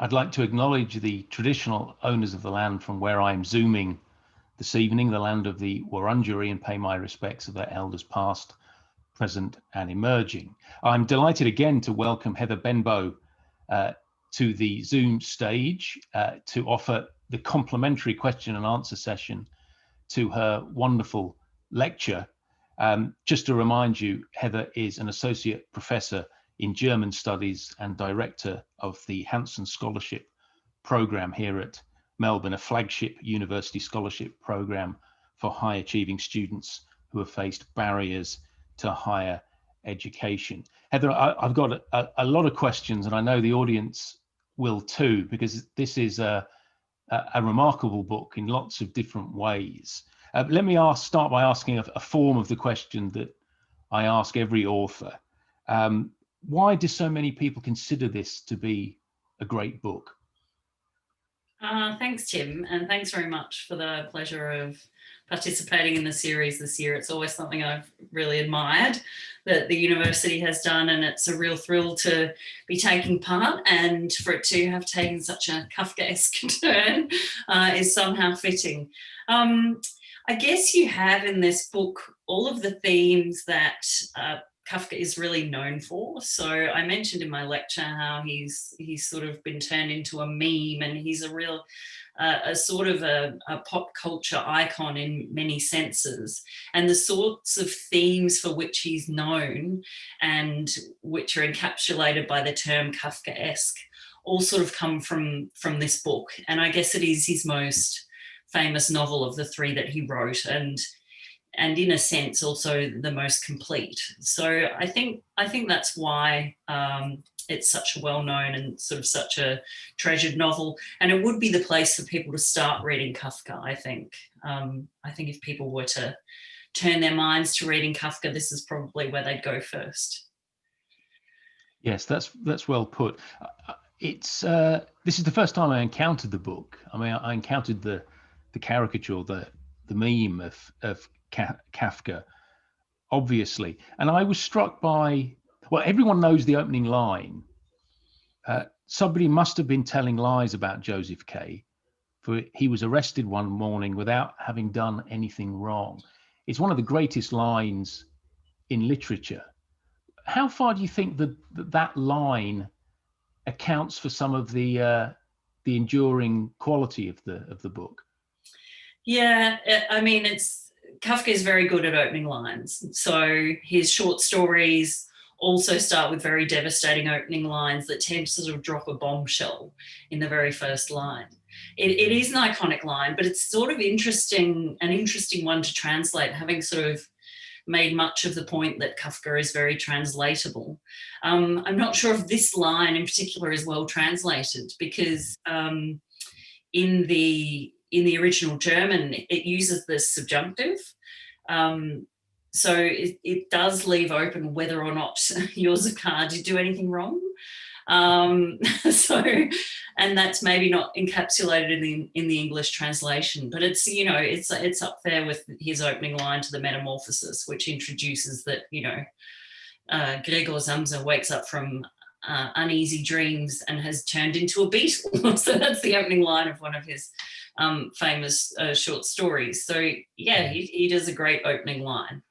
I'd like to acknowledge the traditional owners of the land from where I'm zooming this evening, the land of the Wurundjeri, and pay my respects to their elders past, present and emerging. I'm delighted again to welcome Heather Benbow to the Zoom stage to offer the complimentary question and answer session to her wonderful lecture. Just to remind you, Heather is an associate professor in German studies and director of the Hanson Scholarship Program here at Melbourne, a flagship university scholarship program for high achieving students who have faced barriers to higher education. Heather, I've got a lot of questions, and I know the audience will too, because this is a remarkable book in lots of different ways. Let me start by asking a form of the question that I ask every author. Why do so many people consider this to be a great book? Thanks, Tim, and thanks very much for the pleasure of participating in the series this year. It's always something I've really admired that the university has done, and it's a real thrill to be taking part, and for it to have taken such a Kafkaesque turn is somehow fitting. I guess you have in this book all of the themes that Kafka is really known for. So I mentioned in my lecture how he's sort of been turned into a meme, and he's a real a sort of a pop culture icon in many senses, and the sorts of themes for which he's known and which are encapsulated by the term Kafkaesque all sort of come from this book. And I guess it is his most famous novel of the three that he wrote, and in a sense also the most complete. So I think that's why it's such a well-known and sort of such a treasured novel, and it would be the place for people to start reading Kafka. I think if people were to turn their minds to reading Kafka, this is probably where they'd go first. Yes, that's well put. This is the first time I encountered the book. I mean, I encountered the caricature, the meme of Kafka, obviously, and I was struck by, well, everyone knows the opening line. Somebody must have been telling lies about Joseph K, for he was arrested one morning without having done anything wrong. It's one of the greatest lines in literature. How far do you think that line accounts for some of the enduring quality of the book? Yeah, I mean, Kafka is very good at opening lines. So his short stories also start with very devastating opening lines that tend to sort of drop a bombshell in the very first line. It is an iconic line, but it's sort of an interesting one to translate, having sort of made much of the point that Kafka is very translatable. I'm not sure if this line in particular is well translated, because in the original German, it uses the subjunctive. So it does leave open whether or not Joseph K did do anything wrong. And that's maybe not encapsulated in the English translation, but it's up there with his opening line to the Metamorphosis, which introduces that, Gregor Samsa wakes up from uneasy dreams and has turned into a beetle. So that's the opening line of one of his famous short stories. So yeah, he does a great opening line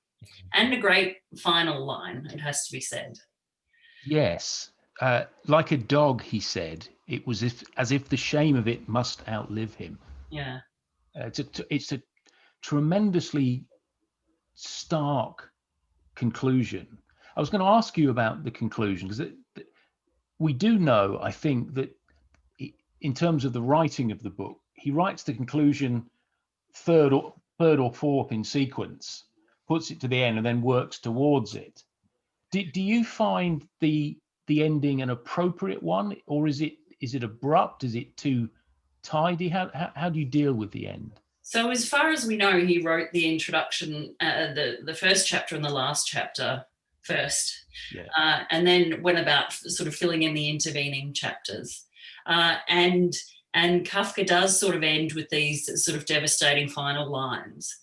and a great final line, it has to be said. Yes, like a dog, he said, it was as if the shame of it must outlive him. Yeah, it's a tremendously stark conclusion. I was going to ask you about the conclusion, because we do know, I think, that in terms of the writing of the book, he writes the conclusion third or fourth in sequence, puts it to the end, and then works towards it. Do you find the ending an appropriate one, or is it abrupt? Is it too tidy? How do you deal with the end? So as far as we know, he wrote the introduction, the first chapter and the last chapter first, and then went about sort of filling in the intervening chapters. And Kafka does sort of end with these sort of devastating final lines.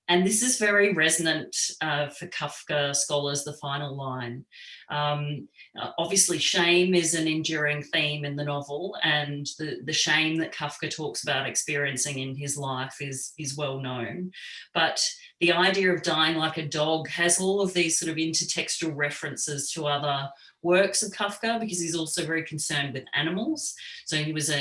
And this is very resonant for Kafka scholars, the final line. Obviously, shame is an enduring theme in the novel, and the shame that Kafka talks about experiencing in his life is well known. But the idea of dying like a dog has all of these sort of intertextual references to other works of Kafka, because he's also very concerned with animals. So he was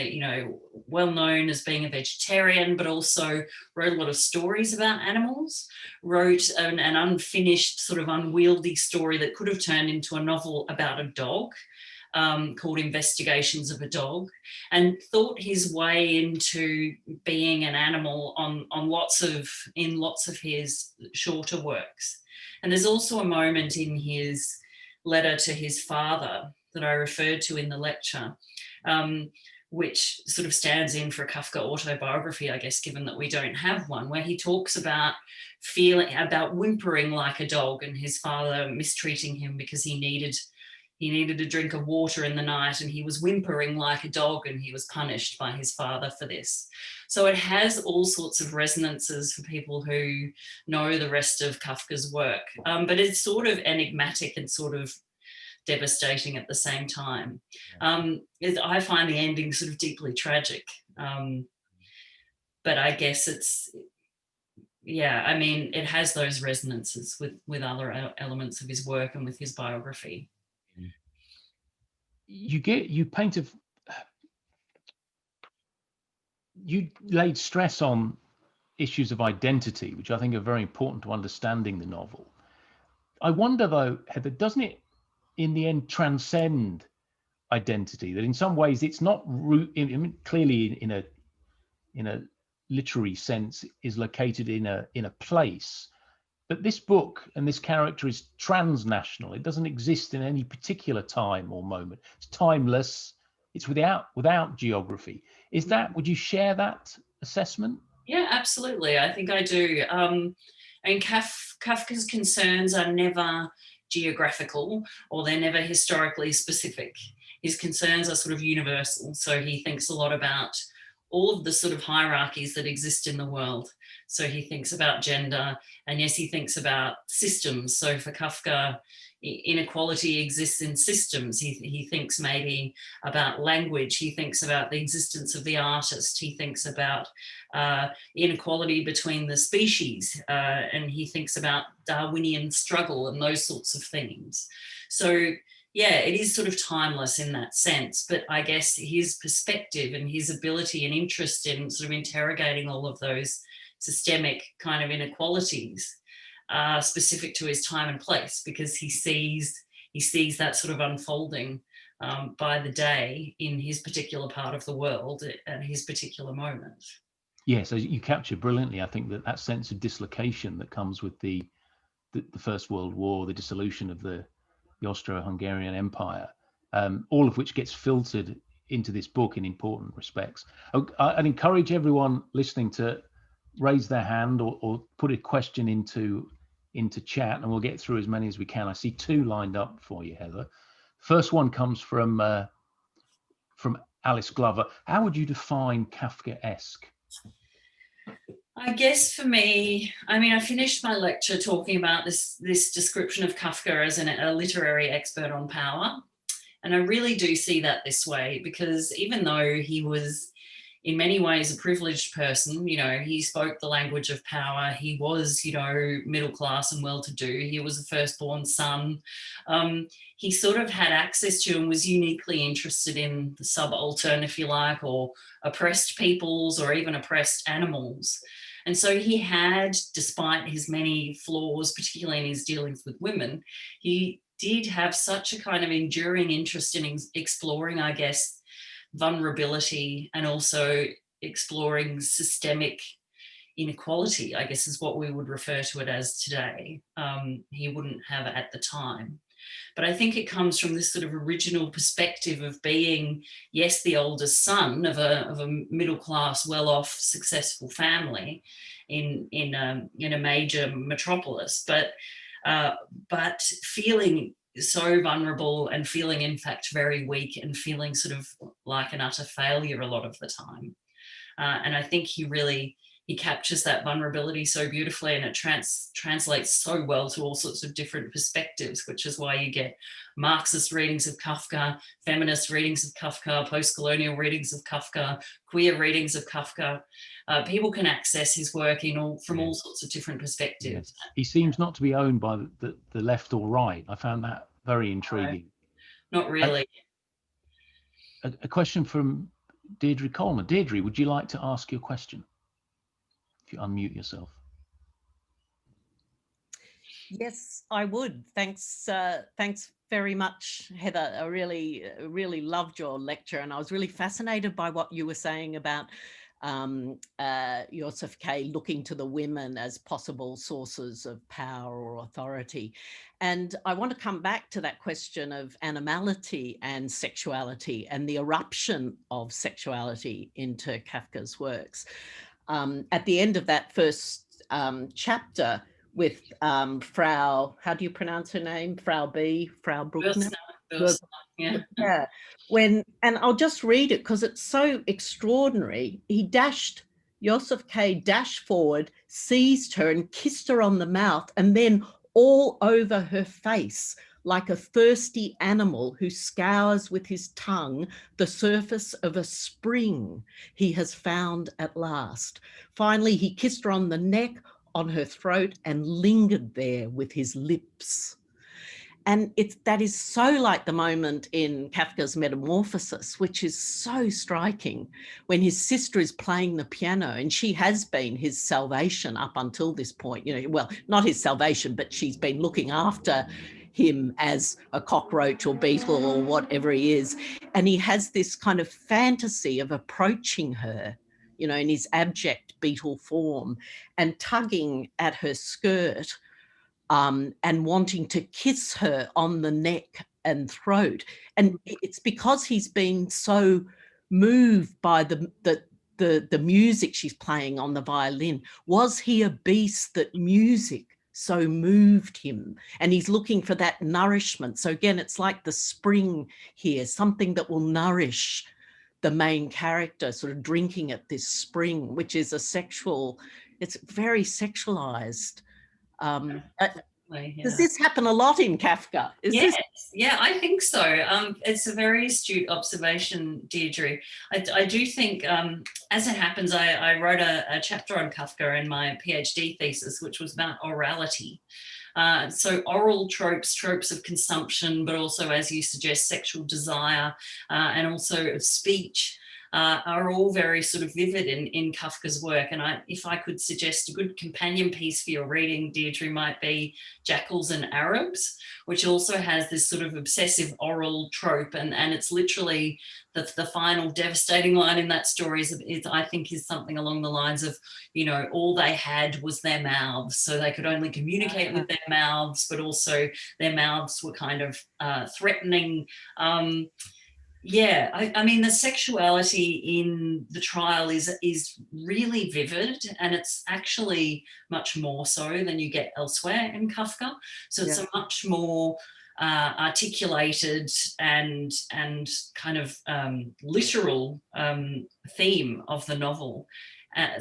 well known as being a vegetarian, but also wrote a lot of stories about animals, wrote an unfinished sort of unwieldy story that could have turned into a novel about a dog, called Investigations of a Dog, and thought his way into being an animal in lots of his shorter works. And there's also a moment in his letter to his father that I referred to in the lecture, which sort of stands in for a Kafka autobiography, I guess, given that we don't have one, where he talks about whimpering like a dog, and his father mistreating him because he needed a drink of water in the night, and he was whimpering like a dog, and he was punished by his father for this. So it has all sorts of resonances for people who know the rest of Kafka's work, but it's sort of enigmatic and sort of devastating at the same time. I find the ending sort of deeply tragic, but I guess it has those resonances with other elements of his work and with his biography. You laid stress on issues of identity, which I think are very important to understanding the novel. I wonder, though, Heather, doesn't it in the end transcend identity? That in some ways it's not clearly in a literary sense is located in a place, but this book and this character is transnational. It doesn't exist in any particular time or moment. It's timeless. It's without geography. Would you share that assessment? Yeah, absolutely. I think I do. And Kafka's concerns are never geographical, or they're never historically specific. His concerns are sort of universal. So he thinks a lot about all of the sort of hierarchies that exist in the world. So he thinks about gender, and yes, he thinks about systems. So for Kafka, inequality exists in systems. He thinks maybe about language. He thinks about the existence of the artist. He thinks about inequality between the species, and he thinks about Darwinian struggle and those sorts of themes. So yeah, it is sort of timeless in that sense, but I guess his perspective and his ability and interest in sort of interrogating all of those systemic kind of inequalities are specific to his time and place, because he sees that sort of unfolding by the day in his particular part of the world at his particular moment. Yes, as you capture brilliantly, I think that sense of dislocation that comes with the First World War, the dissolution of the Austro-Hungarian Empire, all of which gets filtered into this book in important respects. I'd encourage everyone listening to raise their hand or put a question into chat, and we'll get through as many as we can. I see two lined up for you, Heather. First one comes from Alice Glover. How would you define Kafkaesque? I guess for me, I finished my lecture talking about this description of Kafka as a literary expert on power. And I really do see that this way, because even though he was in many ways a privileged person, he spoke the language of power. He was, middle class and well-to-do. He was a firstborn son. He sort of had access to and was uniquely interested in the subaltern, if you like, or oppressed peoples, or even oppressed animals. And so he had, despite his many flaws, particularly in his dealings with women, he did have such a kind of enduring interest in exploring, I guess, vulnerability, and also exploring systemic inequality, I guess is what we would refer to it as today. He wouldn't have at the time. But I think it comes from this sort of original perspective of being, yes, the oldest son of a middle-class, well-off, successful family in a major metropolis, but feeling so vulnerable and feeling, in fact, very weak, and feeling sort of like an utter failure a lot of the time. And I think he really he captures that vulnerability so beautifully, and it translates so well to all sorts of different perspectives, which is why you get Marxist readings of Kafka, feminist readings of Kafka, post-colonial readings of Kafka, queer readings of Kafka. People can access his work from all sorts of different perspectives. Yes. He seems not to be owned by the left or right. I found that very intriguing. No, not really. A question from Deirdre Coleman. Deirdre, would you like to ask your question? If you unmute yourself. Yes, I would. Thanks. Thanks very much, Heather. I really loved your lecture, and I was really fascinated by what you were saying about Joseph K. looking to the women as possible sources of power or authority. And I want to come back to that question of animality and sexuality and the eruption of sexuality into Kafka's works. At the end of that first chapter, with Frau, how do you pronounce her name? Frau Bruckner? Yeah. Yeah. And I'll just read it because it's so extraordinary. Joseph K. dashed forward, seized her and kissed her on the mouth, and then all over her face, like a thirsty animal who scours with his tongue the surface of a spring he has found at last. Finally, he kissed her on the neck, on her throat, and lingered there with his lips. And that is so like the moment in Kafka's Metamorphosis, which is so striking, when his sister is playing the piano, and she has been his salvation up until this point. Well, not his salvation, but she's been looking after him as a cockroach or beetle or whatever he is. And he has this kind of fantasy of approaching her, in his abject beetle form, and tugging at her skirt, and wanting to kiss her on the neck and throat. And it's because he's been so moved by the music she's playing on the violin. Was he a beast that music so moved him? And he's looking for that nourishment. So again, it's like the spring here, something that will nourish the main character, sort of drinking at this spring, which is it's very sexualized. Does this happen a lot in Kafka? Yeah, I think so. It's a very astute observation, Deirdre. I do think, as it happens, I wrote a chapter on Kafka in my PhD thesis, which was about orality. So oral tropes of consumption, but also, as you suggest, sexual desire, and also of speech, are all very sort of vivid in Kafka's work. And if I could suggest a good companion piece for your reading, Deirdre, might be Jackals and Arabs, which also has this sort of obsessive oral trope. And it's literally the final devastating line in that story is I think is something along the lines of, all they had was their mouths. So they could only communicate with their mouths, but also their mouths were kind of threatening. Yeah, I mean, the sexuality in the trial is really vivid, and it's actually much more so than you get elsewhere in Kafka. So it's a much more articulated and kind of literal theme of the novel.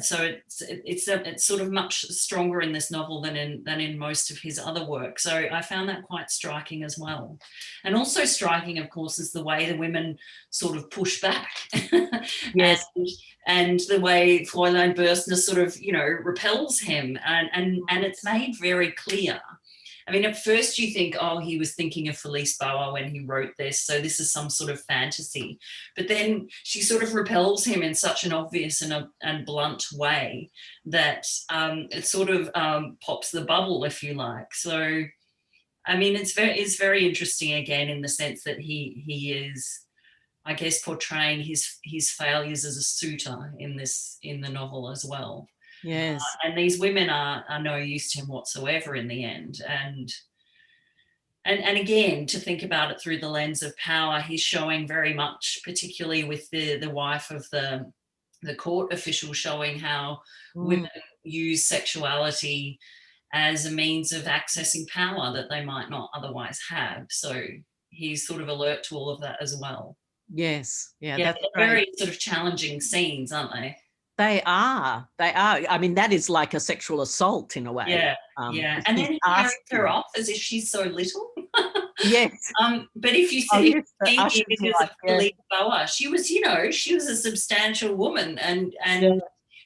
So it's sort of much stronger in this novel than in most of his other work. So I found that quite striking as well. And also striking, of course, is the way the women sort of push back. Yes. and the way Fräulein Bürstner sort of, repels him. And it's made very clear. I mean, at first you think, oh, he was thinking of Felice Bauer when he wrote this, so this is some sort of fantasy. But then she sort of repels him in such an obvious and blunt way that it sort of pops the bubble, if you like. So, I mean, it's very interesting again in the sense that he is, I guess, portraying his failures as a suitor in the novel as well. Yes. And these women are no use to him whatsoever in the end. And again, to think about it through the lens of power, he's showing very much, particularly with the wife of the court official, showing how women use sexuality as a means of accessing power that they might not otherwise have. So he's sort of alert to all of that as well. Yes. Yeah, Yeah, that's they're very sort of challenging scenes, aren't they? They are. I mean, that is like a sexual assault in a way. Yeah, and then he carries her off as if she's so little. Yes. But if you see, Boa, she was, she was a substantial woman, and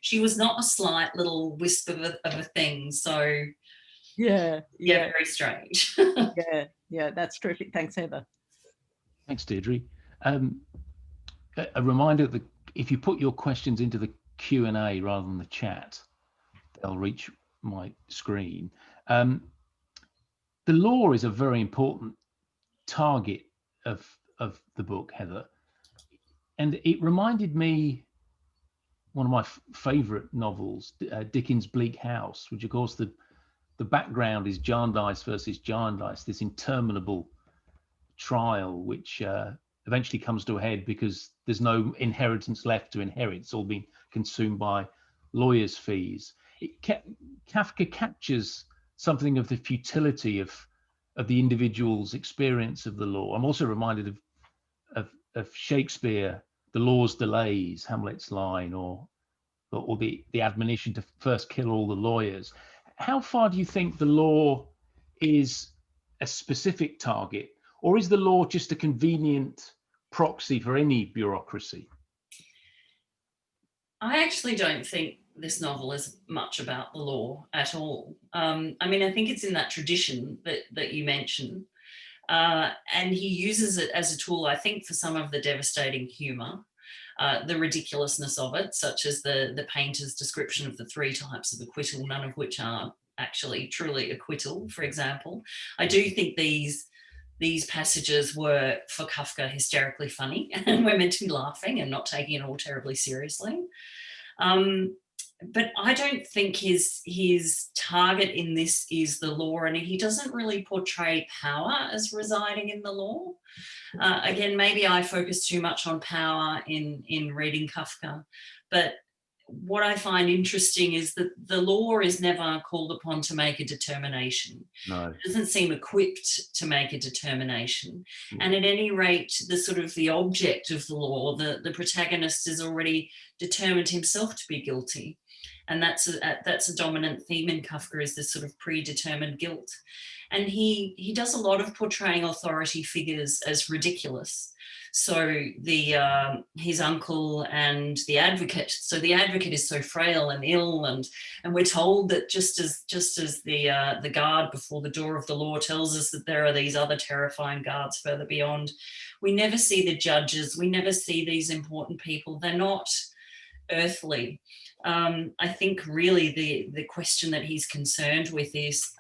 she was not a slight little wisp of a thing. So very strange. Yeah, that's terrific. Thanks, Heather. Thanks, Deirdre. A reminder that if you put your questions into the Q&A rather than the chat, they'll reach my screen. The law is a very important target of the book, Heather, and it reminded me one of my favorite novels, Dickens' Bleak House, which of course the background is Jarndyce versus Jarndyce, this interminable trial which eventually comes to a head because there's no inheritance left to inherit. It's all been consumed by lawyers' fees. Kafka captures something of the futility of the individual's experience of the law. I'm also reminded of Shakespeare, the law's delays, Hamlet's line, or the admonition to first kill all the lawyers. How far do you think the law is a specific target, or is the law just a convenient proxy for any bureaucracy? I actually don't think this novel is much about the law at all. I mean, I think it's in that tradition that you mentioned, and he uses it as a tool, I think, for some of the devastating humour, the ridiculousness of it, such as the painter's description of the 3 types of acquittal, none of which are actually truly acquittal, for example. I do think these passages were, for Kafka, hysterically funny, and we're meant to be laughing and not taking it all terribly seriously. But I don't think his target in this is the law, and he doesn't really portray power as residing in the law. Again, maybe I focus too much on power in reading Kafka, but what I find interesting is that the law is never called upon to make a determination. No. It doesn't seem equipped to make a determination. And at any rate, the object of the law, the protagonist is already determined himself to be guilty. And that's a dominant theme in Kafka, is this sort of predetermined guilt. And he does a lot of portraying authority figures as ridiculous. So his uncle and the advocate. So the advocate is so frail and ill, and we're told that just as the guard before the door of the law tells us that there are these other terrifying guards further beyond, we never see the judges. We never see these important people. They're not earthly. I think really the question that he's concerned with is,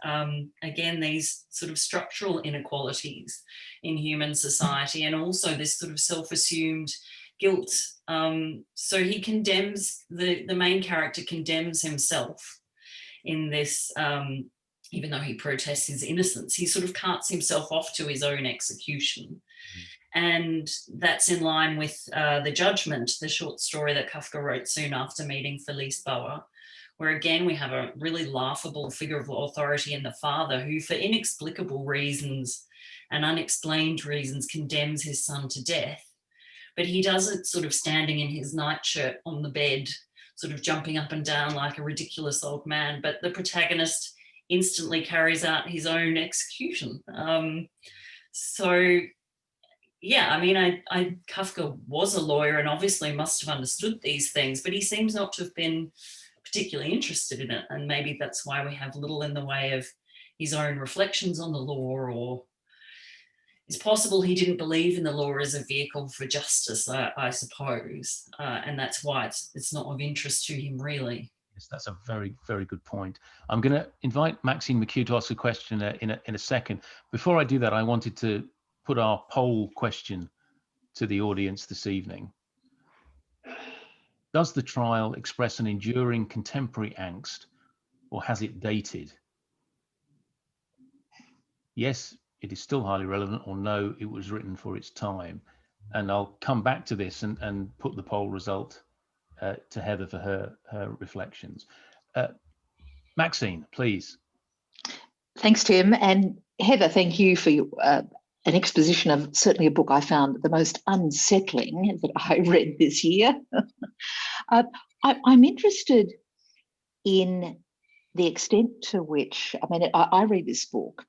again, these sort of structural inequalities in human society, and also this sort of self-assumed guilt. So he condemns, the main character condemns himself in this, even though he protests his innocence, he sort of carts himself off to his own execution. And that's in line with The Judgment, the short story that Kafka wrote soon after meeting Felice Boa, where again we have a really laughable figure of authority in the father who, for inexplicable reasons and unexplained reasons, condemns his son to death. But he does it sort of standing in his nightshirt on the bed, sort of jumping up and down like a ridiculous old man. But the protagonist instantly carries out his own execution. Yeah, I mean, Kafka was a lawyer and obviously must have understood these things, but he seems not to have been particularly interested in it. And maybe that's why we have little in the way of his own reflections on the law, or it's possible he didn't believe in the law as a vehicle for justice, I suppose. And that's why it's not of interest to him, really. Yes, that's a very, very good point. I'm going to invite Maxine McHugh to ask a question in a second. Before I do that, I wanted to put our poll question to the audience this evening. Does the trial express an enduring contemporary angst, or has it dated? Yes, it is still highly relevant, or no, it was written for its time. And I'll come back to this and put the poll result to Heather for her reflections. Maxine, please. Thanks, Tim. And Heather, thank you for an exposition of certainly a book I found the most unsettling that I read this year. I'm interested in the extent to which, I mean, I read this book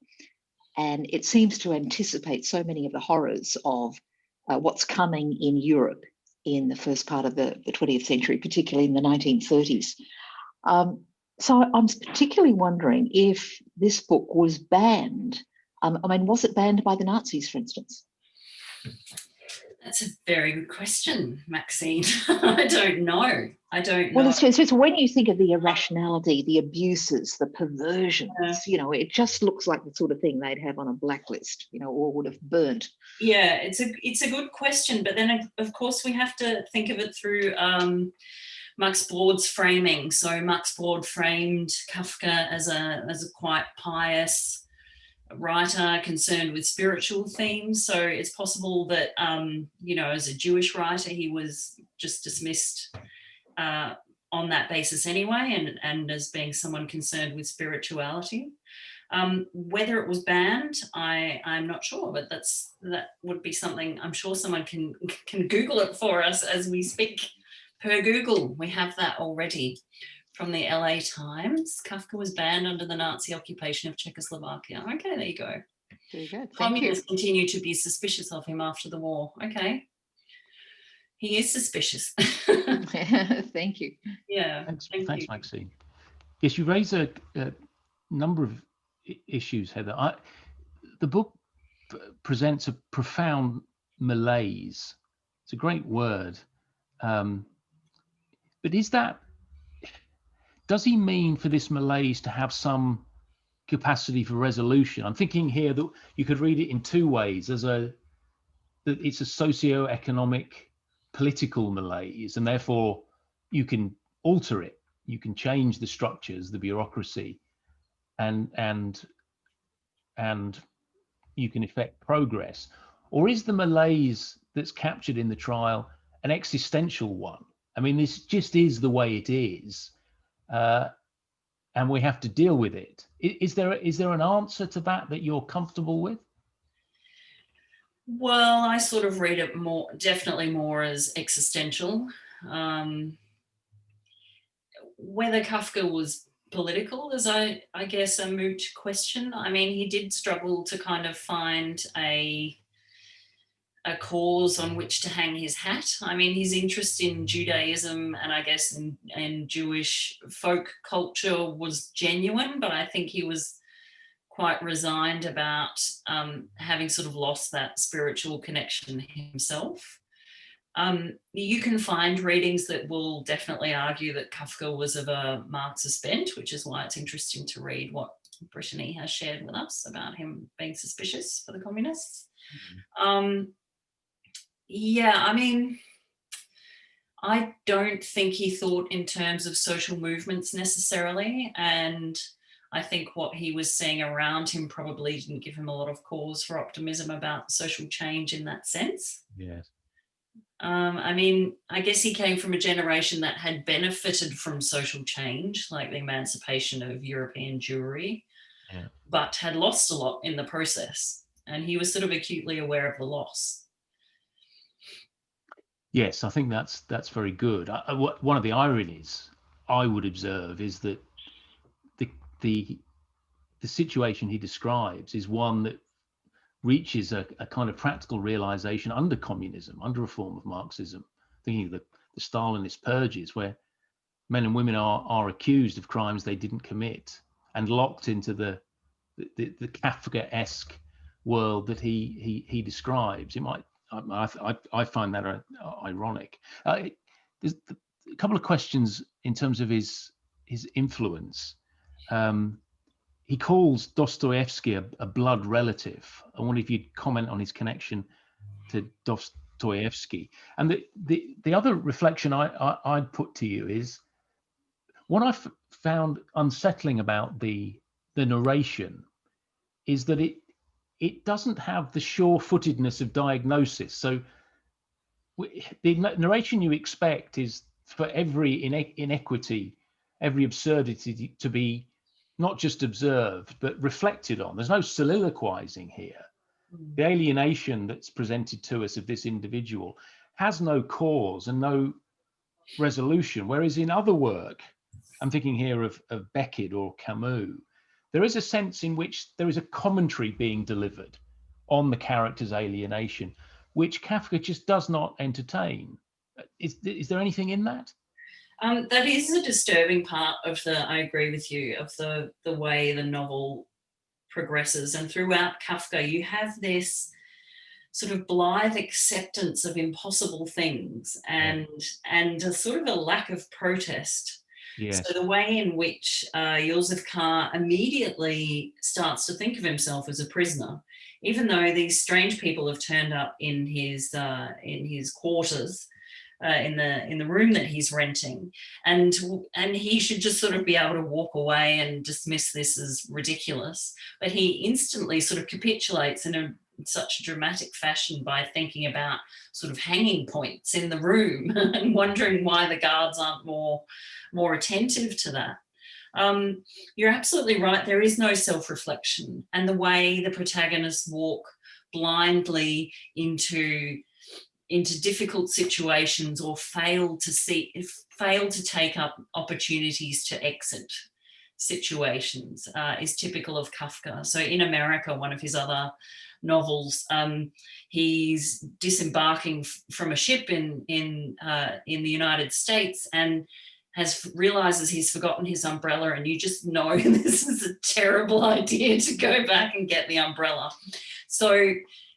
and it seems to anticipate so many of the horrors of what's coming in Europe in the first part of the 20th century, particularly in the 1930s. So I'm particularly wondering if this book was banned. I mean, was it banned by the Nazis, for instance? That's a very good question, Maxine. I don't know. Well, it's when you think of the irrationality, the abuses, the perversions, it just looks like the sort of thing they'd have on a blacklist, or would have burnt. Yeah, it's a good question, but then of course we have to think of it through Max Bord's framing. So Max Bord framed Kafka as a quite pious writer concerned with spiritual themes. So it's possible that, as a Jewish writer, he was just dismissed on that basis anyway, and as being someone concerned with spirituality. Whether it was banned, I'm not sure, but that would be something. I'm sure someone can Google it for us as we speak. Per Google, we have that already. From the LA Times, Kafka was banned under the Nazi occupation of Czechoslovakia. Okay, there you go. Very good. Communists continue to be suspicious of him after the war. Okay. He is suspicious. Thank you. Yeah. Thanks, Maxine. Yes, you raise a number of issues, Heather. The book presents a profound malaise. It's a great word. But does he mean for this malaise to have some capacity for resolution? I'm thinking here that you could read it in two ways. That it's a socio-economic, political malaise, and therefore you can alter it. You can change the structures, the bureaucracy, and you can effect progress. Or is the malaise that's captured in the trial an existential one? I mean, this just is the way it is. And we have to deal with it. Is there an answer to that you're comfortable with? Well, I sort of read it definitely more as existential. Whether Kafka was political is, I guess, a moot question. I mean, he did struggle to kind of find a cause on which to hang his hat. I mean, his interest in Judaism and I guess in Jewish folk culture was genuine, but I think he was quite resigned about having sort of lost that spiritual connection himself. You can find readings that will definitely argue that Kafka was of a Marxist bent, which is why it's interesting to read what Brittany has shared with us about him being suspicious for the communists. Yeah, I mean, I don't think he thought in terms of social movements necessarily. And I think what he was seeing around him probably didn't give him a lot of cause for optimism about social change in that sense. Yes. I mean, I guess he came from a generation that had benefited from social change, like the emancipation of European Jewry, but had lost a lot in the process. And he was sort of acutely aware of the loss. Yes, I think that's very good. One of the ironies I would observe is that the situation he describes is one that reaches a kind of practical realization under communism, under a form of Marxism, thinking of the Stalinist purges, where men and women are accused of crimes they didn't commit and locked into the Kafka-esque world that he describes. It might. I find that ironic. There's a couple of questions in terms of his influence. He calls Dostoevsky a blood relative. I wonder if you'd comment on his connection to Dostoevsky. And the other reflection I'd put to you is what I found unsettling about the narration is that it doesn't have the sure-footedness of diagnosis. So the narration you expect is for every inequity, every absurdity to be not just observed, but reflected on. There's no soliloquizing here. The alienation that's presented to us of this individual has no cause and no resolution, whereas in other work, I'm thinking here of Beckett or Camus, there is a sense in which there is a commentary being delivered on the character's alienation, which Kafka just does not entertain. Is there anything in that? That is a disturbing part of I agree with you, of the way the novel progresses. And throughout Kafka, you have this sort of blithe acceptance of impossible things and a sort of a lack of protest. Yes. So the way in which Joseph K. immediately starts to think of himself as a prisoner, even though these strange people have turned up in his quarters, in the room that he's renting, and he should just sort of be able to walk away and dismiss this as ridiculous, but he instantly sort of capitulates in such a dramatic fashion by thinking about sort of hanging points in the room and wondering why the guards aren't more attentive to that. You're absolutely right. There is no self-reflection, and the way the protagonists walk blindly into difficult situations or fail to take up opportunities to exit situations is typical of Kafka. So in America, one of his other novels, he's disembarking from a ship in the United States and realizes he's forgotten his umbrella, and you just know this is a terrible idea to go back and get the umbrella. So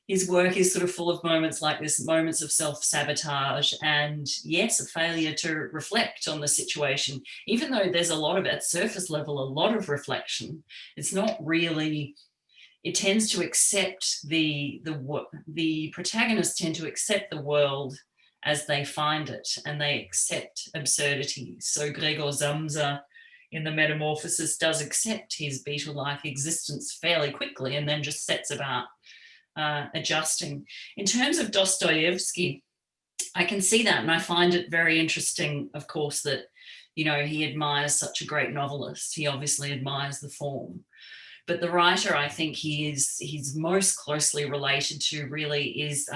his work is sort of full of moments like this, moments of self-sabotage and, yes, a failure to reflect on the situation. Even though there's a lot of, at surface level, a lot of reflection, it's not really, it tends to accept the protagonists tend to accept the world as they find it, and they accept absurdities. So Gregor Samsa in The Metamorphosis does accept his beetle-like existence fairly quickly and then just sets about adjusting. In terms of Dostoevsky, I can see that, and I find it very interesting, of course, that, you know, he admires such a great novelist. He obviously admires the form. But the writer I think he's most closely related to really is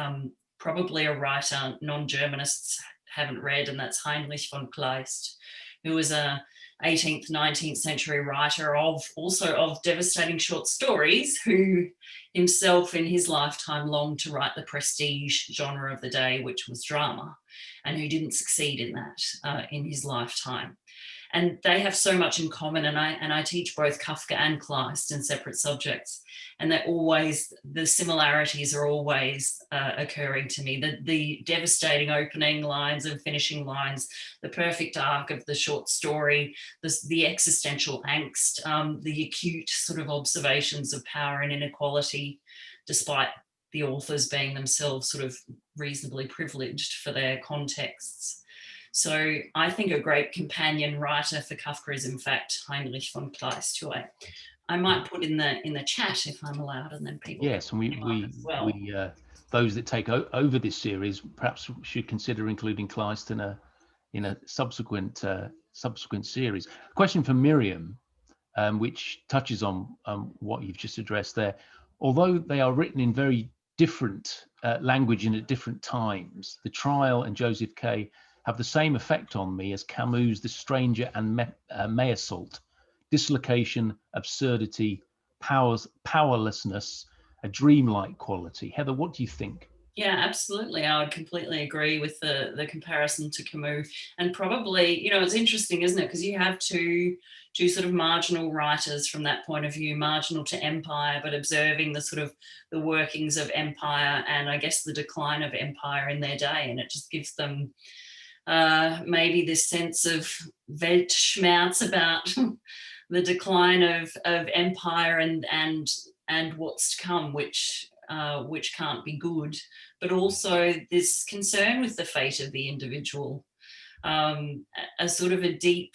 probably a writer non-Germanists haven't read, and that's Heinrich von Kleist, who was a 18th, 19th century writer also of devastating short stories, who himself in his lifetime longed to write the prestige genre of the day, which was drama, and who didn't succeed in that in his lifetime. And they have so much in common, and I teach both Kafka and Kleist in separate subjects, and the similarities are always occurring to me. The devastating opening lines and finishing lines, the perfect arc of the short story, the existential angst, the acute sort of observations of power and inequality, despite the authors being themselves sort of reasonably privileged for their contexts. So I think a great companion writer for Kafka is in fact Heinrich von Kleist, who I might put in the chat if I'm allowed, and then people. Yes, and we those that take over this series perhaps should consider including Kleist in a subsequent series. Question for Miriam, which touches on what you've just addressed there. Although they are written in very different language and at different times, The Trial and Joseph K. have the same effect on me as Camus' The Stranger and Meursault. Dislocation, absurdity, powerlessness, a dreamlike quality. Heather, what do you think? Yeah, absolutely. I would completely agree with the comparison to Camus. And probably, you know, it's interesting, isn't it? Because you have two sort of marginal writers from that point of view, marginal to empire, but observing the sort of the workings of empire and I guess the decline of empire in their day. And it just gives them maybe this sense of Weltschmerz about the decline of empire and what's to come, which can't be good, but also this concern with the fate of the individual, a sort of a deep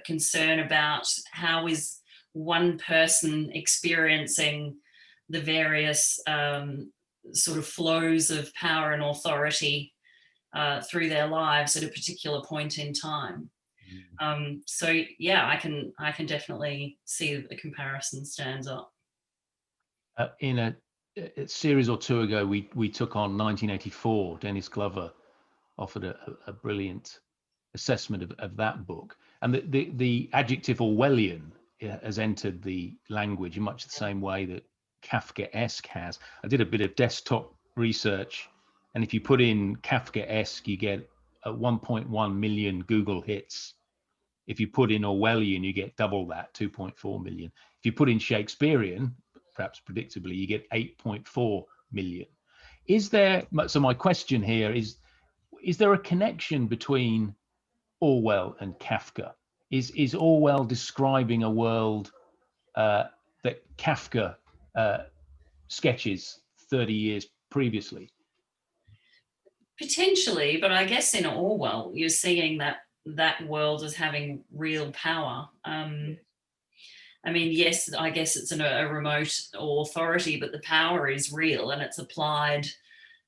concern about how is one person experiencing the various sort of flows of power and authority through their lives at a particular point in time. So yeah, I can definitely see that the comparison stands up. In a series or two ago, we took on 1984, Dennis Glover, offered a brilliant assessment of that book. And the adjective Orwellian has entered the language in much the same way that Kafkaesque has. I did a bit of desktop research, and if you put in Kafkaesque, you get 1.1 million Google hits. If you put in Orwellian, you get double that, 2.4 million. If you put in Shakespearean, perhaps predictably, you get 8.4 million. So my question here is there a connection between Orwell and Kafka? Is Orwell describing a world that Kafka sketches 30 years previously? Potentially, but I guess in Orwell, you're seeing that world as having real power. I mean, yes, I guess it's a remote authority, but the power is real and it's applied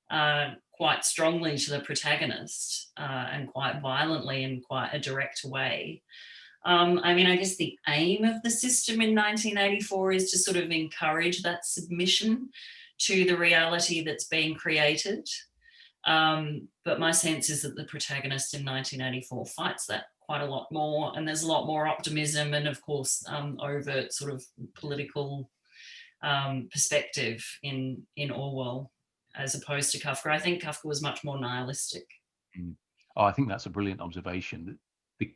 quite strongly to the protagonist and quite violently in quite a direct way. I mean, I guess the aim of the system in 1984 is to sort of encourage that submission to the reality that's being created. But my sense is that the protagonist in 1984 fights that quite a lot more, and there's a lot more optimism and, of course, overt sort of political perspective in Orwell, as opposed to Kafka. I think Kafka was much more nihilistic. Oh, I think that's a brilliant observation.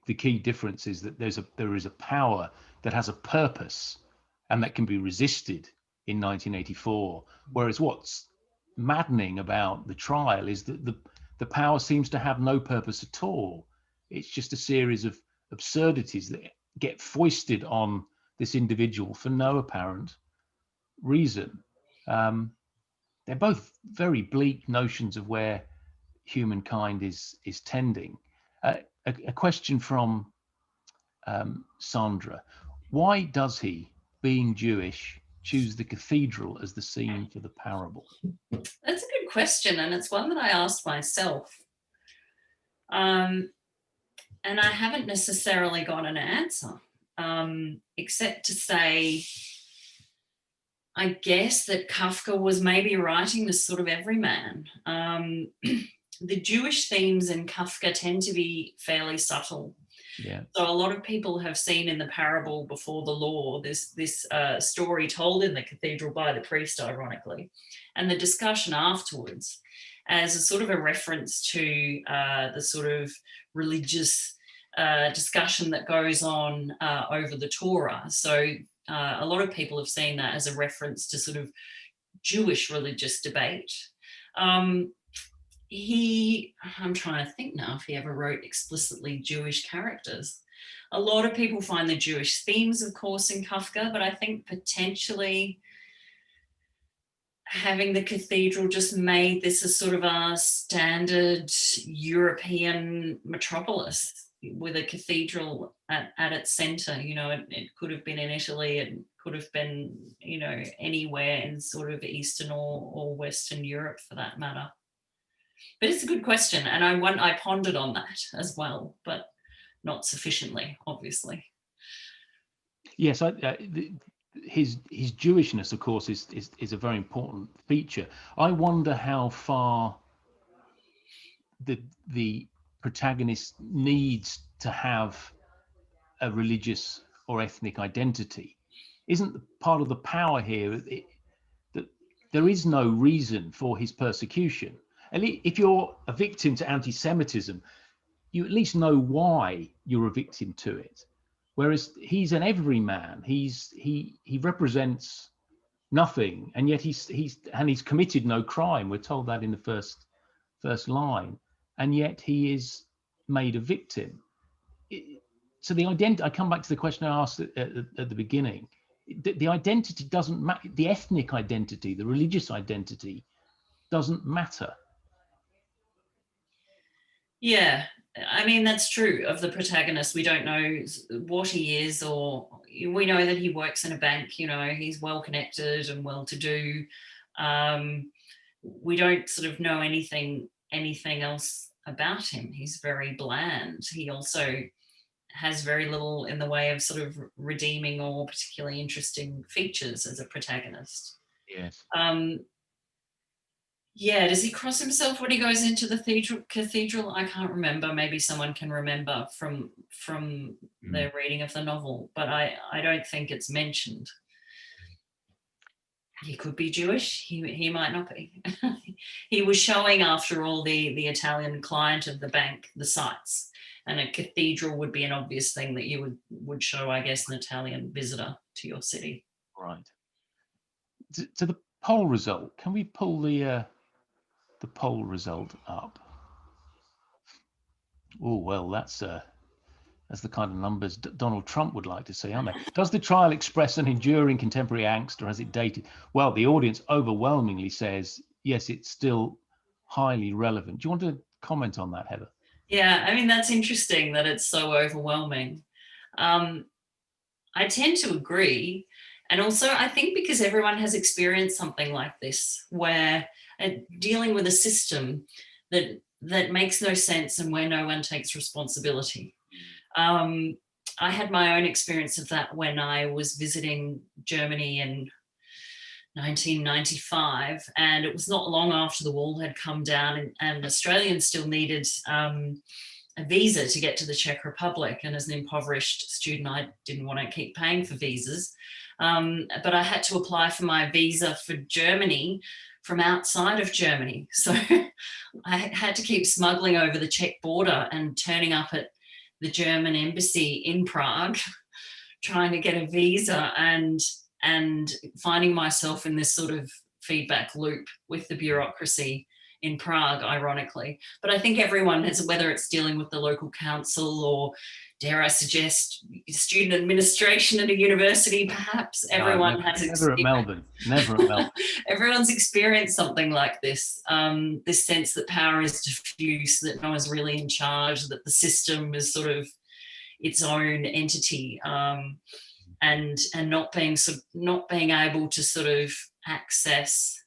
The key difference is that there is a power that has a purpose and that can be resisted in 1984, whereas what's maddening about the trial is that the power seems to have no purpose at all. It's just a series of absurdities that get foisted on this individual for no apparent reason. They're both very bleak notions of where humankind is tending. A question from Sandra: why does he, being Jewish, choose the cathedral as the scene for the parable? That's a good question, and it's one that I asked myself. And I haven't necessarily got an answer, except to say, I guess that Kafka was maybe writing this sort of everyman. The Jewish themes in Kafka tend to be fairly subtle. Yeah. So a lot of people have seen in the parable Before the Law, this story told in the cathedral by the priest, ironically, and the discussion afterwards as a sort of a reference to the sort of religious discussion that goes on over the Torah. So a lot of people have seen that as a reference to sort of Jewish religious debate. I'm trying to think now if he ever wrote explicitly Jewish characters. A lot of people find the Jewish themes, of course, in Kafka, but I think potentially having the cathedral just made this a sort of a standard European metropolis with a cathedral at its center. You know, it could have been in Italy, it could have been, you know, anywhere in sort of Eastern or Western Europe for that matter. But it's a good question, and I pondered on that as well, but not sufficiently, obviously. Yes, his Jewishness, of course, is a very important feature. I wonder how far the protagonist needs to have a religious or ethnic identity. Isn't part of the power here that there is no reason for his persecution? And if you're a victim to anti-Semitism, you at least know why you're a victim to it. Whereas he's an everyman. He represents nothing, and yet he's committed no crime. We're told that in the first line, and yet he is made a victim. So the identity. I come back to the question I asked at the beginning. The identity doesn't matter. The ethnic identity, the religious identity, doesn't matter. Yeah, I mean, that's true of the protagonist. We don't know what he is, or we know that he works in a bank, you know, he's well connected and well to do. We don't sort of know anything else about him. He's very bland. He also has very little in the way of sort of redeeming or particularly interesting features as a protagonist. Yes. Yeah, does he cross himself when he goes into the cathedral? I can't remember. Maybe someone can remember from their reading of the novel, but I don't think it's mentioned. He could be Jewish. He might not be. He was showing, after all, the Italian client of the bank the sights, and a cathedral would be an obvious thing that you would show, I guess, an Italian visitor to your city. Right. To the poll result, can we pull the poll result up? Oh well, that's the kind of numbers Donald Trump would like to see, aren't they? Does the trial express an enduring contemporary angst, or has it dated? Well, the audience overwhelmingly says yes, it's still highly relevant. Do you want to comment on that, Heather? Yeah, I mean, that's interesting that it's so overwhelming. I tend to agree. And also, I think because everyone has experienced something like this, where dealing with a system that makes no sense and where no one takes responsibility. I had my own experience of that when I was visiting Germany in 1995, and it was not long after the wall had come down, and Australians still needed a visa to get to the Czech Republic. And as an impoverished student, I didn't want to keep paying for visas, but I had to apply for my visa for Germany from outside of Germany. So I had to keep smuggling over the Czech border and turning up at the German embassy in Prague, trying to get a visa, and finding myself in this sort of feedback loop with the bureaucracy in Prague, ironically. But I think everyone has, whether it's dealing with the local council or, dare I suggest, student administration at a university, perhaps, everyone has never at Melbourne. Never at Melbourne. Everyone's experienced something like this, this sense that power is diffuse, that no one's really in charge, that the system is sort of its own entity, and not being able to sort of access,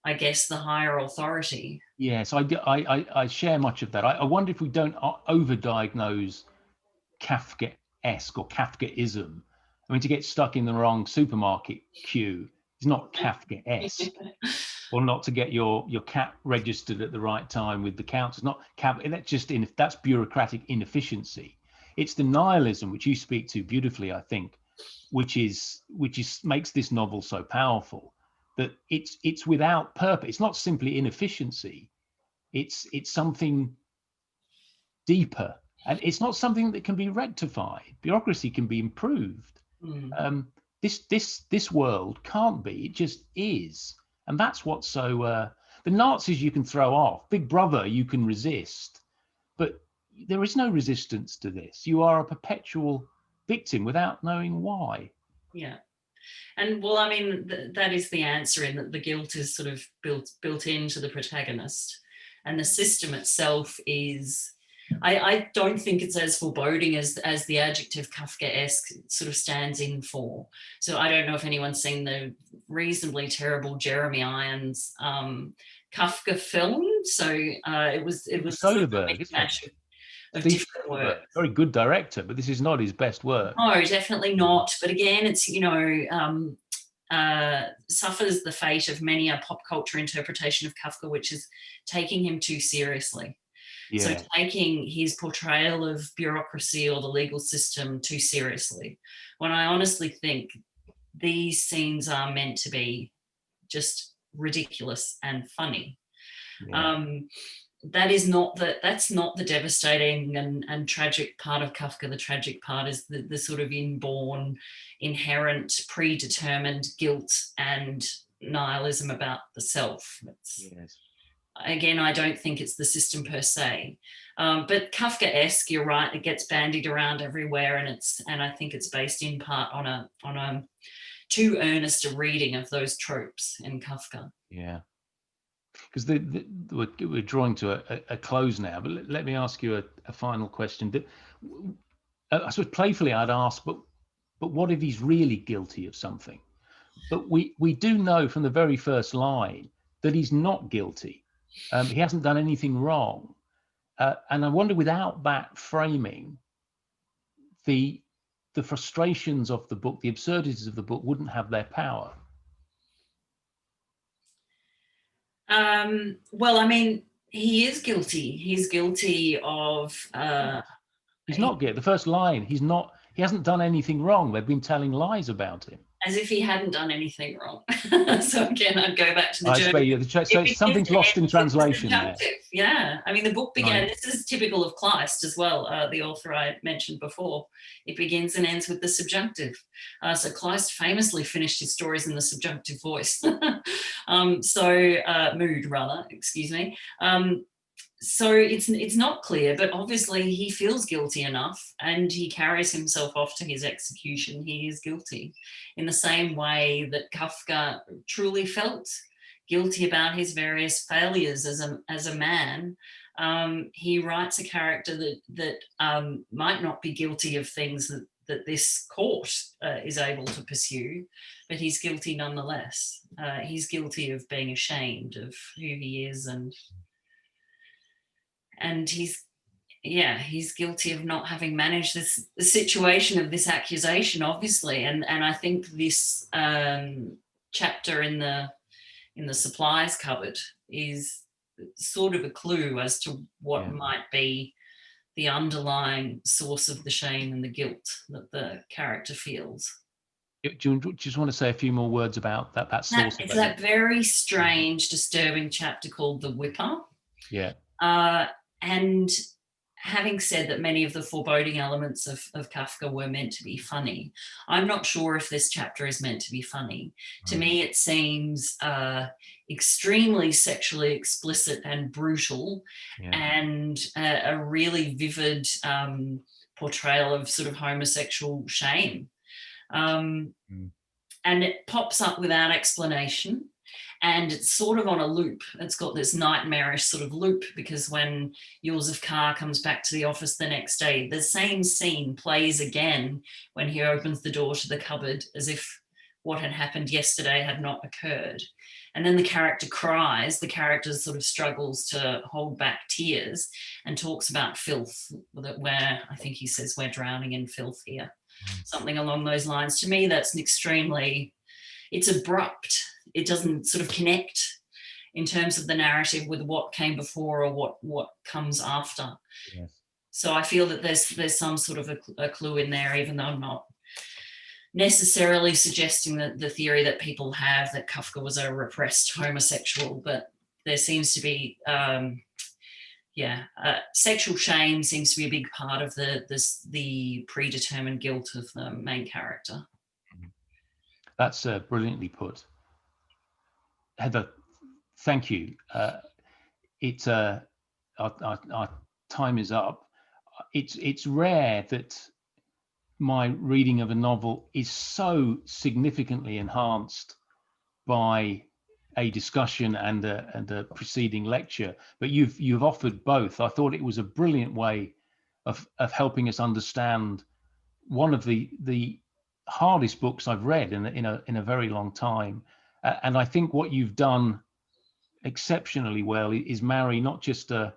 I guess, the higher authority. Yes, I share much of that. I wonder if we don't overdiagnose Kafkaesque or Kafkaism. I mean, to get stuck in the wrong supermarket queue is not Kafkaesque, or not to get your cat registered at the right time with the council. Not that's bureaucratic inefficiency. It's the nihilism which you speak to beautifully, I think, which makes this novel so powerful. That it's without purpose. It's not simply inefficiency. It's something deeper, and it's not something that can be rectified. Bureaucracy can be improved. This world can't be. It just is, and that's what's so. The Nazis you can throw off. Big Brother you can resist, but there is no resistance to this. You are a perpetual victim without knowing why. Yeah. And well, I mean, that is the answer, in that the guilt is sort of built into the protagonist, and the system itself is, I don't think it's as foreboding as the adjective Kafkaesque sort of stands in for. So I don't know if anyone's seen the reasonably terrible Jeremy Irons Kafka film. So it was sort of a mismatch of different work. Very good director, but this is not his best work. No, definitely not. But again, it's, suffers the fate of many a pop culture interpretation of Kafka, which is taking him too seriously. Yeah. So taking his portrayal of bureaucracy or the legal system too seriously, when I honestly think these scenes are meant to be just ridiculous and funny. Yeah. That's not the devastating and tragic part of Kafka. The tragic part is the sort of inborn, inherent, predetermined guilt and nihilism about the self. Yes. Again, I don't think it's the system per se, but Kafkaesque, you're right, it gets bandied around everywhere, and I think it's based in part on a too earnest a reading of those tropes in Kafka. Yeah. Because we're drawing to a close now, but let me ask you a final question. I suppose playfully I'd ask, but what if he's really guilty of something? But we do know from the very first line that he's not guilty. He hasn't done anything wrong. And I wonder, without that framing, the frustrations of the book, the absurdities of the book wouldn't have their power. Well, I mean, he is guilty. He's guilty of. He's not guilty. The first line, he hasn't done anything wrong. They've been telling lies about him. As if he hadn't done anything wrong. So again, I'd go back to the journey. So something's lost in translation there. Yeah, I mean, the book began, this is typical of Kleist as well, the author I mentioned before. It begins and ends with the subjunctive. So Kleist famously finished his stories in the subjunctive voice. Mood rather, excuse me. So it's not clear, but obviously he feels guilty enough and he carries himself off to his execution. He is guilty in the same way that Kafka truly felt guilty about his various failures as a man. He writes a character that might not be guilty of things that this court is able to pursue, but he's guilty nonetheless. He's guilty of being ashamed of who he is, and he's guilty of not having managed the situation of this accusation, obviously. And I think this chapter in the supplies cupboard is sort of a clue as to what might be the underlying source of the shame and the guilt that the character feels. Do you just want to say a few more words about that source? It's that very strange, disturbing chapter called The Whipper. Yeah. And having said that many of the foreboding elements of Kafka were meant to be funny, I'm not sure if this chapter is meant to be funny. To me, it seems extremely sexually explicit and brutal, and a really vivid portrayal of sort of homosexual shame. And it pops up without explanation. And it's sort of on a loop. It's got this nightmarish sort of loop, because when Joseph K. comes back to the office the next day, the same scene plays again when he opens the door to the cupboard, as if what had happened yesterday had not occurred. And then the character cries. The character sort of struggles to hold back tears and talks about filth, where I think he says, "We're drowning in filth here." Something along those lines. To me, that's it's abrupt. It doesn't sort of connect in terms of the narrative with what came before or what comes after. Yes. So I feel that there's some sort of a clue in there, even though I'm not necessarily suggesting that the theory that people have that Kafka was a repressed homosexual, but there seems to be sexual shame seems to be a big part of the predetermined guilt of the main character. That's brilliantly put. Heather, thank you. Our time is up. It's rare that my reading of a novel is so significantly enhanced by a discussion and a preceding lecture, but you've offered both. I thought it was a brilliant way of helping us understand one of the hardest books I've read in a very long time. And I think what you've done exceptionally well is marry not just an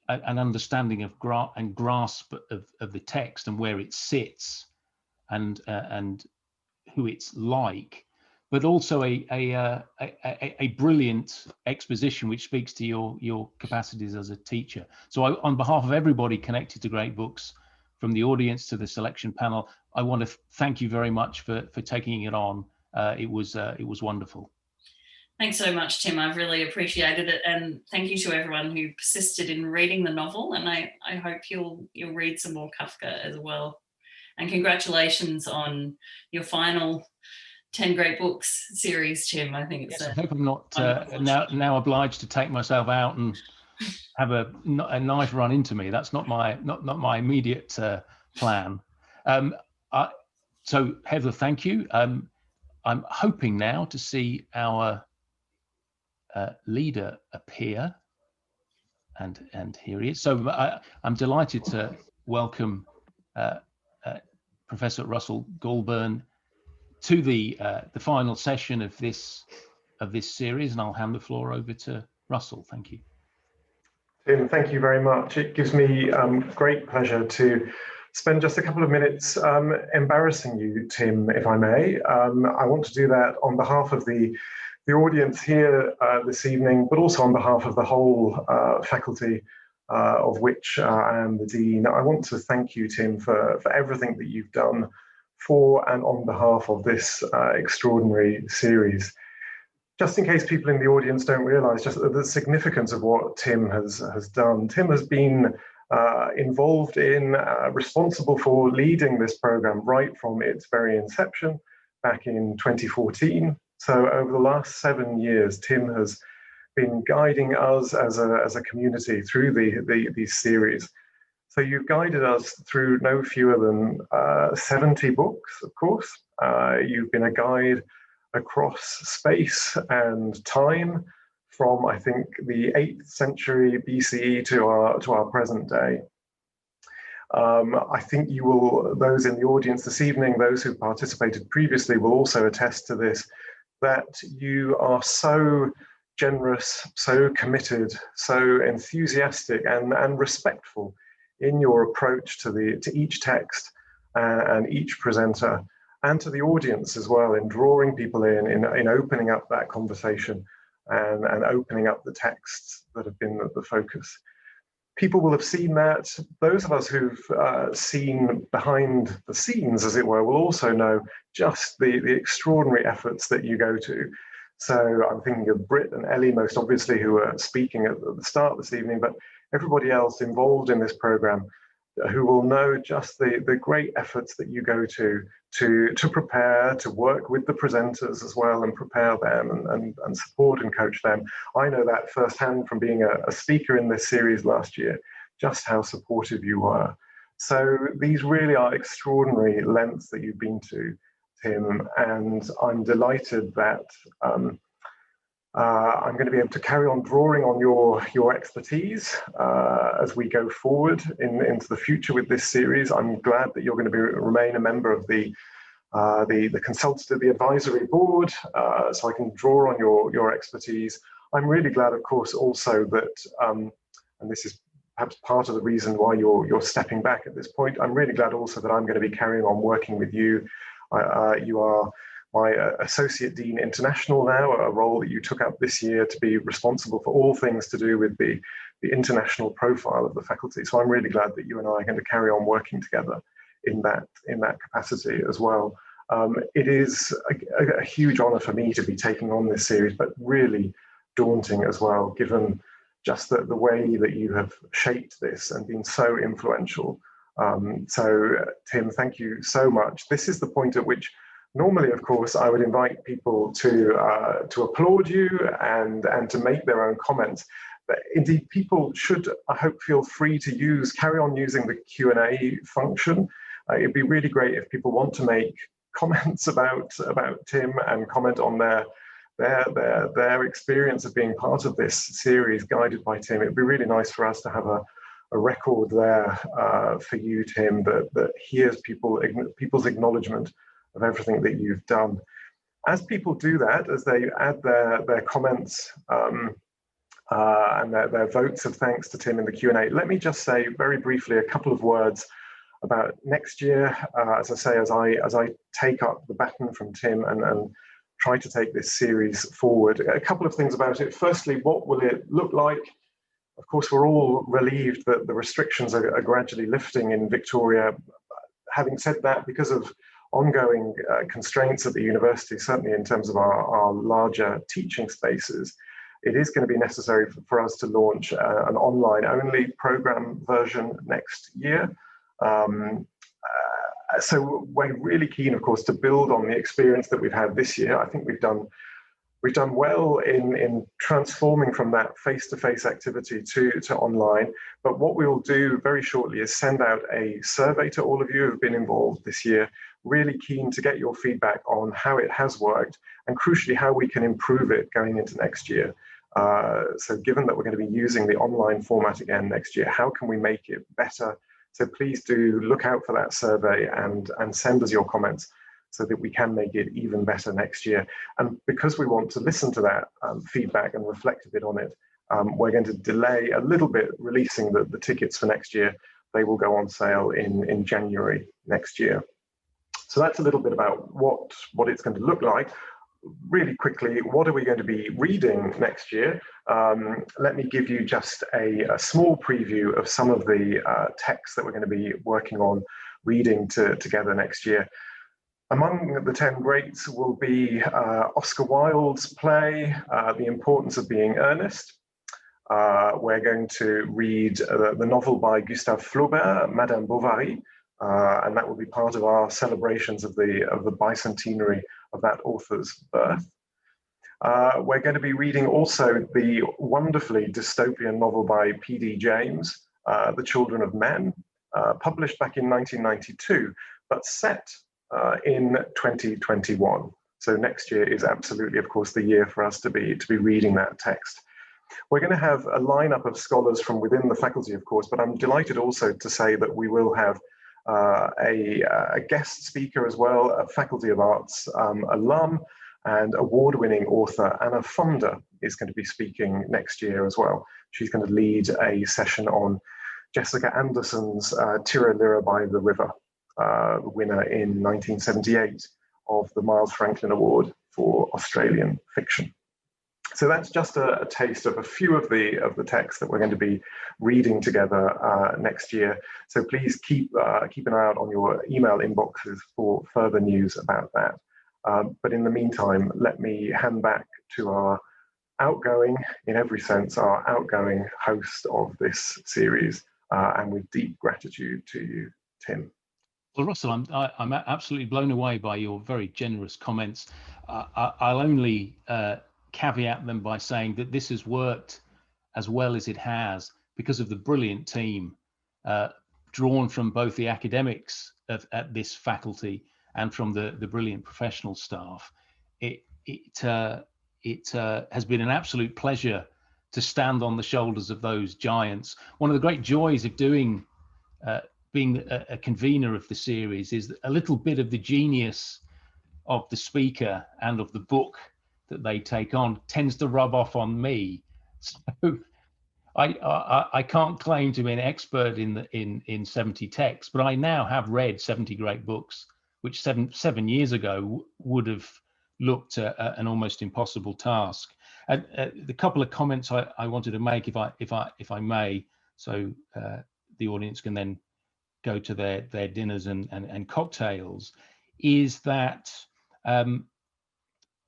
understanding of grasp of the text and where it sits and who it's like, but also a brilliant exposition which speaks to your capacities as a teacher. So on behalf of everybody connected to Great Books, from the audience to the selection panel, I want to thank you very much for taking it on. It was wonderful. Thanks so much, Tim. I've really appreciated it, and thank you to everyone who persisted in reading the novel. And I hope you'll read some more Kafka as well. And congratulations on your final 10 Great Books series, Tim. I think it's. Yes, I hope I'm not now obliged to take myself out and have a knife run into me. That's not my immediate plan. So Heather, thank you. I'm hoping now to see our leader appear, and here he is. So I'm delighted to welcome Professor Russell Goulburn to the final session of this series, and I'll hand the floor over to Russell. Thank you. Tim, thank you very much. It gives me great pleasure to spend just a couple of minutes embarrassing you, Tim, if I may. I want to do that on behalf of the the audience here this evening, but also on behalf of the whole faculty, of which I am the Dean, I want to thank you, Tim, for everything that you've done for and on behalf of this extraordinary series. Just in case people in the audience don't realise just the significance of what Tim has done. Tim has been involved in, responsible for leading this programme right from its very inception back in 2014. So over the last 7 years, Tim has been guiding us as a community through these series. So you've guided us through no fewer than 70 books, of course. You've been a guide across space and time from, I think, the 8th century BCE to our present day. I think you will, those in the audience this evening, those who participated previously will also attest to this, that you are so generous, so committed, so enthusiastic and respectful in your approach to each text and each presenter, and to the audience as well, in drawing people in opening up that conversation and opening up the texts that have been the focus. People will have seen that. Those of us who've seen behind the scenes, as it were, will also know just the extraordinary efforts that you go to. So I'm thinking of Britt and Ellie, most obviously, who are speaking at the start this evening, but everybody else involved in this programme who will know just the great efforts that you go to prepare, to work with the presenters as well and prepare them and support and coach them. I know that firsthand from being a speaker in this series last year, just how supportive you were. So these really are extraordinary lengths that you've been to, Tim, and I'm delighted that I'm going to be able to carry on drawing on your expertise as we go forward into the future with this series. I'm glad that you're going to remain a member of the consultative, the advisory board, so I can draw on your expertise. I'm really glad, of course, also that, and this is perhaps part of the reason why you're stepping back at this point. I'm really glad also that I'm going to be carrying on working with you. You are my Associate Dean International now, a role that you took up this year to be responsible for all things to do with the international profile of the faculty. So I'm really glad that you and I are going to carry on working together in that capacity as well. It is a huge honour for me to be taking on this series, but really daunting as well, given just the way that you have shaped this and been so influential. So Tim, thank you so much. This is the point at which normally, of course, I would invite people to applaud you and to make their own comments. But indeed, people should, I hope, feel free to carry on using the Q&A function. It'd be really great if people want to make comments about Tim and comment on their experience of being part of this series guided by Tim. It'd be really nice for us to have a record there for you, Tim, that hears people's acknowledgement of everything that you've done. As people do that, as they add their comments and their votes of thanks to Tim in the Q&A, let me just say very briefly a couple of words about next year. As I say, as I take up the baton from Tim and try to take this series forward, a couple of things about it. Firstly, what will it look like? Of course, we're all relieved that the restrictions are gradually lifting in Victoria. Having said that, because of ongoing constraints at the university, certainly in terms of our larger teaching spaces, it is going to be necessary for us to launch an online-only program version next year. So we're really keen, of course, to build on the experience that we've had this year. I think we've done well in transforming from that face-to-face activity to online. But what we will do very shortly is send out a survey to all of you who have been involved this year, really keen to get your feedback on how it has worked and crucially how we can improve it going into next year. So given that we're going to be using the online format again next year, how can we make it better? So please do look out for that survey and send us your comments so that we can make it even better next year. And because we want to listen to that feedback and reflect a bit on it, we're going to delay a little bit releasing the tickets for next year. They will go on sale in January next year. So that's a little bit about what it's going to look like. really quickly, what are we going to be reading next year? Let me give you just a small preview of some of the texts that we're going to be working on reading together next year. Among the 10 greats will be Oscar Wilde's play, The Importance of Being Earnest. We're going to read the novel by Gustave Flaubert, Madame Bovary, and that will be part of our celebrations of the bicentenary of that author's birth. We're going to be reading also the wonderfully dystopian novel by P.D. James, The Children of Men, published back in 1992, but set in 2021. So next year is absolutely, of course, the year for us to be reading that text. We're going to have a lineup of scholars from within the faculty, of course, but I'm delighted also to say that we will have a guest speaker as well, a Faculty of Arts alum and award-winning author Anna Fonda is going to be speaking next year as well. She's going to lead a session on Jessica Anderson's Tira Lira by the River, winner in 1978 of the Miles Franklin Award for Australian fiction. So that's just a taste of a few of the texts that we're going to be reading together next year. So please keep an eye out on your email inboxes for further news about that. But in the meantime, let me hand back to our outgoing, in every sense, our outgoing host of this series, and with deep gratitude to you, Tim. Well, Russell, I'm absolutely blown away by your very generous comments. I'll only caveat them by saying that this has worked as well as it has because of the brilliant team drawn from both the academics at this faculty and from the brilliant professional staff. It has been an absolute pleasure to stand on the shoulders of those giants. One of the great joys of being a convener of the series is a little bit of the genius of the speaker and of the book that they take on tends to rub off on me. So I can't claim to be an expert in 70 texts, but I now have read 70 great books, which seven years ago would have looked an almost impossible task. And the couple of comments I wanted to make, if I may, so the audience can then go to their dinners and cocktails, is that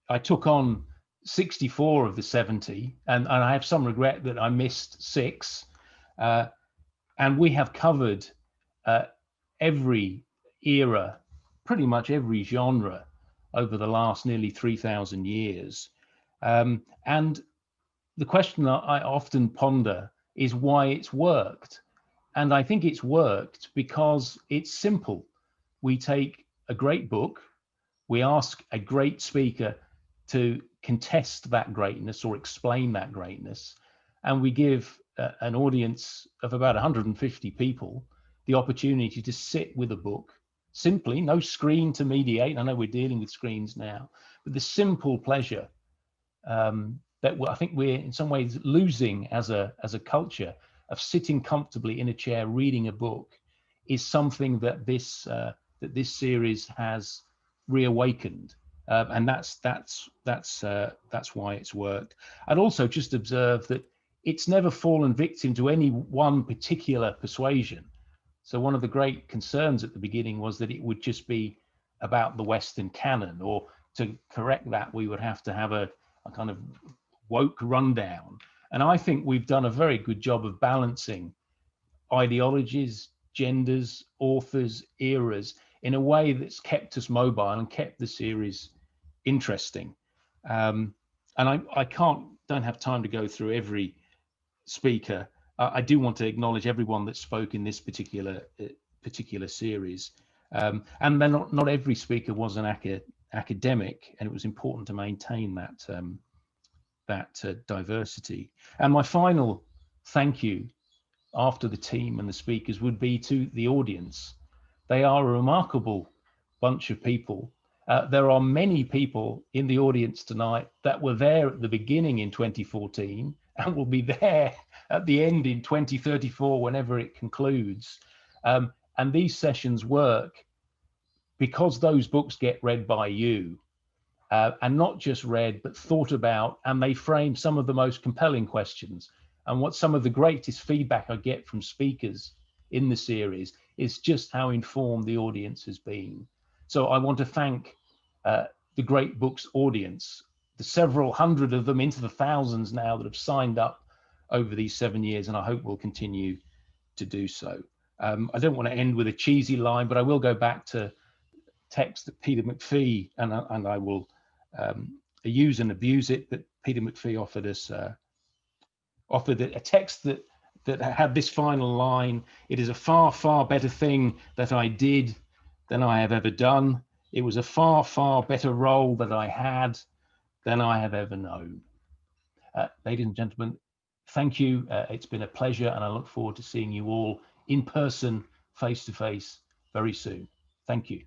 I took on 64 of the 70, and I have some regret that I missed 6. And we have covered every era, pretty much every genre over the last nearly 3,000 years. And the question that I often ponder is why it's worked. And I think it's worked because it's simple. We take a great book, we ask a great speaker to contest that greatness or explain that greatness, and we give an audience of about 150 people the opportunity to sit with a book, simply, no screen to mediate. I know we're dealing with screens now, but the simple pleasure that I think we're in some ways losing as a culture of sitting comfortably in a chair reading a book is something that this series has reawakened. And that's why it's worked. I'd also just observe that it's never fallen victim to any one particular persuasion. So one of the great concerns at the beginning was that it would just be about the Western canon, or to correct that, we would have to have a kind of woke rundown. And I think we've done a very good job of balancing ideologies, genders, authors, eras in a way that's kept us mobile and kept the series interesting. And I don't have time to go through every speaker. I do want to acknowledge everyone that spoke in this particular series. And then not every speaker was an academic, and it was important to maintain that diversity. And my final thank you after the team and the speakers would be to the audience. They are a remarkable bunch of people. There are many people in the audience tonight that were there at the beginning in 2014 and will be there at the end in 2034, whenever it concludes. And these sessions work because those books get read by you. and not just read, but thought about, and they frame some of the most compelling questions. And what some of the greatest feedback I get from speakers in the series is just how informed the audience has been. So I want to thank the Great Books audience, the several hundred of them, into the thousands now, that have signed up over these 7 years, and I hope will continue to do so. I don't want to end with a cheesy line, but I will go back to text that Peter McPhee, and I will use and abuse it, but Peter McPhee offered us a text that had this final line: "It is a far, far better thing that I did than I have ever done. It was a far, far better role that I had than I have ever known." Ladies and gentlemen, thank you. It's been a pleasure, and I look forward to seeing you all in person, face to face, very soon. Thank you.